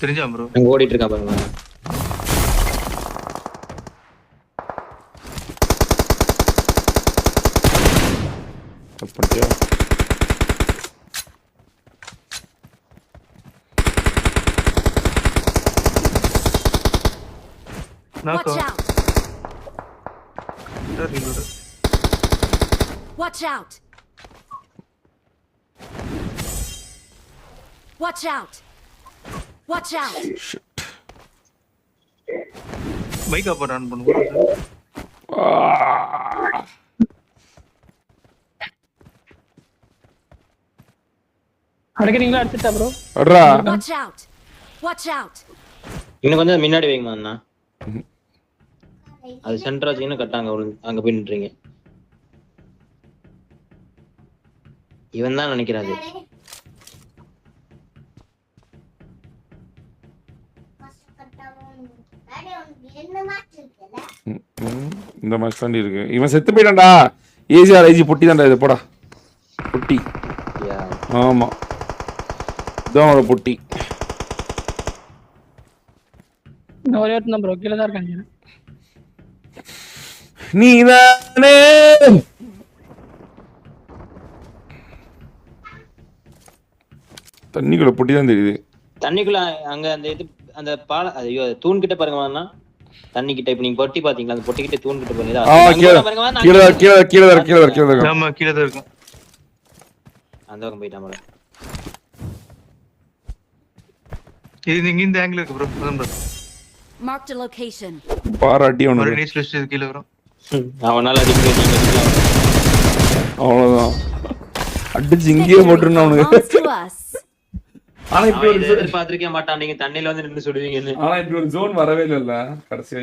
தெரிஞ்சா ப்ரோ அங்க ஓடிட்டு இருக்கா பாருங்க. அப்படியா நாக்கோ Watch out! Reload Watch out! Watch out! Watch out! Bike அப்ப ரன் பண்ணுங்க அடிக்கிறீங்களா அடிச்சிட்டா ப்ரோ அட்ரா Watch out! Watch out! இன்னும் கொஞ்சம் முன்னாடி வைங்கம்மா அண்ணா. அது சென்டர் வச்சீங்கன்னா கட்டாங்க அங்க போய் நின்றீங்க. இவன் தான் நினைக்கிறாரு. இந்த மாதிரி தாண்டி இருக்கு. இவன் செத்து போயிட்டான்டா. ஏஜிஆர் ஐஜி பொட்டி தான்டா இது. போடா பொட்டி. ஆமா இதான் அவனோட பொட்டி. இந்த ஒரே ஒருத்தன் ப்ரோ கீழே தான் இருக்காங்க. நீதானே தண்ணிக்குள்ள பொட்டி தான் தெரியுது. தண்ணிக்குள்ள அங்க அந்த இது அந்த பால ஐயோ தூண் கிட்ட பாருங்க வாண்ணா. தண்ணி கிட்ட இப்ப நீங்க பொட்டி பாத்தீங்களா? அந்த பொட்டி கிட்ட தூண் கிட்ட பாருங்க. கீழே கீழே கீழே கீழே கீழே கீழே ஆமா கீழ தான் இருக்கும். அந்த பக்கம் போயிட்டான் போல. இது நீங்க இந்த ஆங்கிள் இருக்கு ப்ரோ. அதான் ப்ரோ. Marked a location. பாராட்டி அவனுக்கு. ஒரு நீஸ் லிஸ்ட் கீழ வரும். அவனால அடிக்க நீங்க அவ்வளவுதான். அடிச்சு இங்கேயே போட்டுருந்தா அவனுக்கு. Belongs to us. ஆனா இப்படி ஒரு எதிர்பார்த்திருக்கே மாட்டான். நீங்க தண்ணியில வந்து நின்று சுடுவீங்கன்னு. ஆனா இப்படி ஒரு ஜோன் வரவே இல்லைல்ல கடைசி